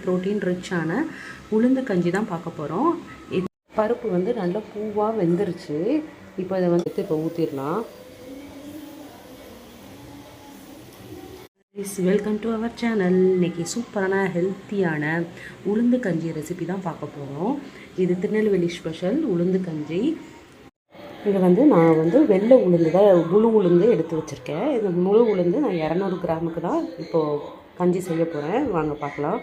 Protein ரிச்சான உளுந்து கஞ்சி தான் பார்க்க போகிறோம். இது பருப்பு வந்து நல்லா பூவாக வெந்துருச்சு. இப்போ இதை வந்து இப்போ ஊற்றிடலாம். Welcome to our channel. இன்றைக்கி சூப்பரான ஹெல்த்தியான உளுந்து கஞ்சி ரெசிபி தான் பார்க்க போகிறோம். இது திருநெல்வேலி ஸ்பெஷல் உளுந்து கஞ்சி. இது வந்து நான் வந்து வெள்ளை உளுந்து தான், முழு உளுந்து எடுத்து வச்சுருக்கேன். இந்த முழு உளுந்து நான் 200 கிராமுக்கு தான் இப்போது கஞ்சி செய்ய போகிறேன். வாங்க பார்க்கலாம்.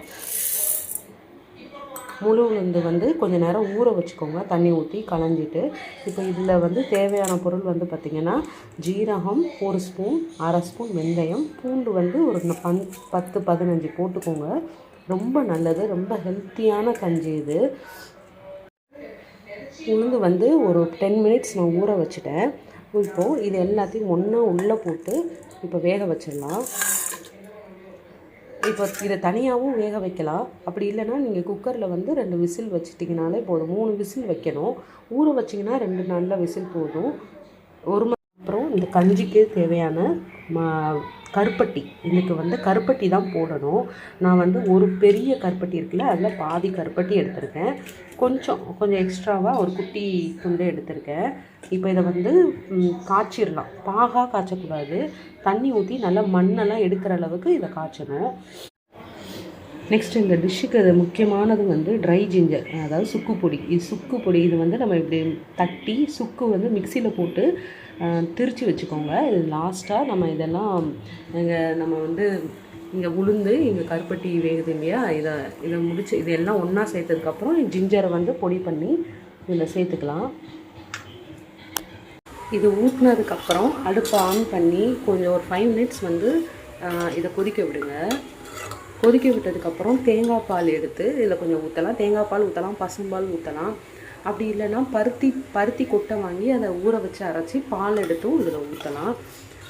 முழு உளுந்து வந்து கொஞ்சம் நேரம் ஊற வச்சுக்கோங்க, தண்ணி ஊற்றி கலஞ்சிட்டு. இப்போ இதில் வந்து தேவையான பொருள் வந்து பார்த்திங்கன்னா, ஜீரகம் 1 ஸ்பூன், அரை ஸ்பூன் வெந்தயம், பூண்டு வந்து ஒரு 10-15 போட்டுக்கோங்க. ரொம்ப நல்லது, ரொம்ப ஹெல்த்தியான கஞ்சி இது. உளுந்து வந்து ஒரு 10 மினிட்ஸ் நான் ஊற வச்சுட்டேன். இப்போது இது எல்லாத்தையும் ஒன்றா உள்ளே போட்டு இப்போ வேக வச்சிடலாம். இப்போ இதை தனியாகவும் வேக வைக்கலாம். அப்படி இல்லைன்னா நீங்கள் குக்கரில் வந்து 2 விசில் வச்சுட்டிங்கனாலே போதும். 3 விசில் வைக்கணும். ஊற வச்சிங்கன்னா 2 நாளில் விசில் போதும். ஒரு மணி அப்புறம் இந்த கஞ்சிக்கு தேவையான கருப்பட்டி, இதுக்கு வந்து கருப்பட்டி தான் போடணும். நான் வந்து ஒரு பெரிய கருப்பட்டி இருக்குல்ல, அதில் பாதி கருப்பட்டி எடுத்திருக்கேன். கொஞ்சம் எக்ஸ்ட்ராவாக ஒரு குட்டி துண்டு எடுத்திருக்கேன். இப்போ இதை வந்து காய்ச்சிடலாம். பாகாக காய்ச்சக்கூடாது, தண்ணி ஊற்றி நல்லா மண்ணெல்லாம் எடுக்கிற அளவுக்கு இதை காய்ச்சணும். நெக்ஸ்ட் இந்த டிஷ்ஷுக்கு அது முக்கியமானது வந்து ட்ரை ஜிஞ்சர், அதாவது சுக்கு பொடி. சுக்கு பொடி இது வந்து நம்ம இப்படி தட்டி சுக்கு வந்து மிக்சியில் போட்டு திரித்து வச்சுக்கோங்க. இது லாஸ்ட்டாக நம்ம இதெல்லாம் நம்ம வந்து இங்கே உளுந்து இங்கே கருப்பட்டி வேகுது இல்லையா, இதை முடிச்சு இதெல்லாம் ஒன்றா சேர்த்ததுக்கப்புறம் ஜிஞ்சரை வந்து பொடி பண்ணி இதில் சேர்த்துக்கலாம். இது ஊற்றினதுக்கப்புறம் அடுப்பை ஆன் பண்ணி கொஞ்சம் ஒரு 5 மினிட்ஸ் வந்து இதை கொதிக்க விடுங்க. கொதிக்க விட்டதுக்கப்புறம் தேங்காய் பால் எடுத்து இதில் கொஞ்சம் ஊற்றலாம். தேங்காய் பால் ஊற்றலாம், பசும்பால் ஊற்றலாம். அப்படி இல்லைன்னா பருத்தி கொட்டை வாங்கி அதை ஊற வச்சு அரைச்சி பால் எடுத்தும் இதில் ஊற்றலாம்.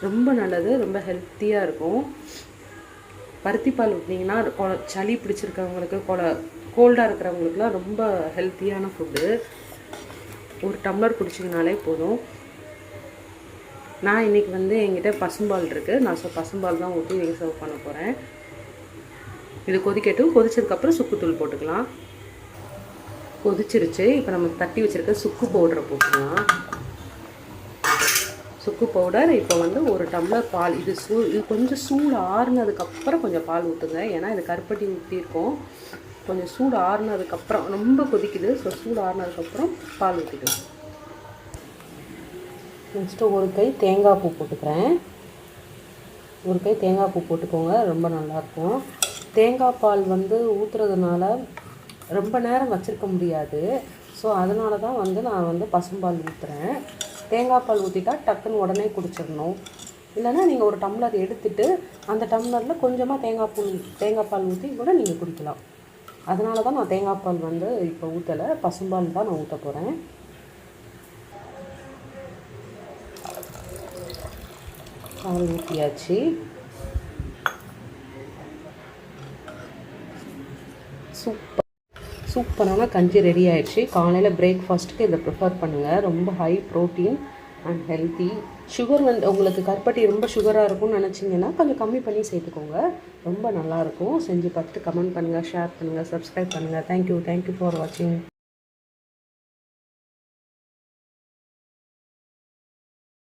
ரொம்ப நல்லது, ரொம்ப ஹெல்த்தியாக இருக்கும். பருத்தி பால் ஊற்றினீங்கன்னா சளி பிடிச்சிருக்கிறவங்களுக்கு, கோல்டாக இருக்கிறவங்களுக்குலாம் ரொம்ப ஹெல்த்தியான ஃபுட்டு. ஒரு டம்ளர் குடிச்சிங்கனாலே போதும். நான் இன்றைக்கி வந்து என்கிட்ட பசும்பால் இருக்குது. நான் பசும்பால் தான் ஊற்றி இன்றைக்கி சர்வ் பண்ண போகிறேன். இது கொதிக்கட்டும். கொதிச்சதுக்கப்புறம் சுக்குத்தூள் போட்டுக்கலாம். கொதிச்சிருச்சு. இப்போ நம்ம தட்டி வச்சுருக்க சுக்கு பவுடரை போட்டுக்கலாம். சுக்கு பவுடர் இப்போ வந்து ஒரு டம்ளர் பால். இது கொஞ்சம் சூடு ஆறுனதுக்கப்புறம் கொஞ்சம் பால் ஊற்றுங்க. ஏன்னா இது கருப்பட்டி ஊற்றிருக்கோம். கொஞ்சம் சூடு ஆறுனதுக்கப்புறம், ரொம்ப கொதிக்குது, ஸோ சூடு ஆறுனதுக்கப்புறம் பால் ஊற்றிக்கலாம். நெக்ஸ்ட்டு ஒரு கை தேங்காய் பூ போட்டுக்கிறேன். ஒரு கை தேங்காய் பூ போட்டுக்கோங்க, ரொம்ப நல்லாயிருக்கும். தேங்காய் பால் வந்து ஊற்றுறதுனால ரொம்ப நேரம் வச்சுருக்க முடியாது. ஸோ அதனால தான் வந்து நான் வந்து பசும்பால் ஊற்றுறேன். தேங்காய் பால் ஊற்றிட்டா டக்குன்னு உடனே குடிச்சிடணும். இல்லைன்னா நீங்கள் ஒரு டம்ளர் எடுத்துகிட்டு அந்த டம்ளரில் கொஞ்சமாக தேங்காய் பால் ஊற்றி கூட நீங்கள் குடிக்கலாம். அதனால தான் நான் தேங்காய் பால் வந்து இப்போ ஊற்றலை, பசும்பால் தான் நான் ஊற்ற போகிறேன். பால் ஊற்றியாச்சு. சூப்பரான கஞ்சி ரெடி ஆகிடுச்சு. காலையில் பிரேக்ஃபாஸ்ட்டுக்கு இதை ப்ரிஃபர் பண்ணுங்கள். ரொம்ப high protein and healthy. Sugar வந்து உங்களுக்கு கருப்பட்டி ரொம்ப சுகராக இருக்கும்னு நினச்சிங்கன்னா கொஞ்சம் கம்மி பண்ணி சேர்த்துக்கோங்க. ரொம்ப நல்லாயிருக்கும். செஞ்சு பார்த்துட்டு கமெண்ட் பண்ணுங்கள், ஷேர் பண்ணுங்கள், சப்ஸ்கிரைப் பண்ணுங்கள். தேங்க்யூ ஃபார் வாட்சிங்.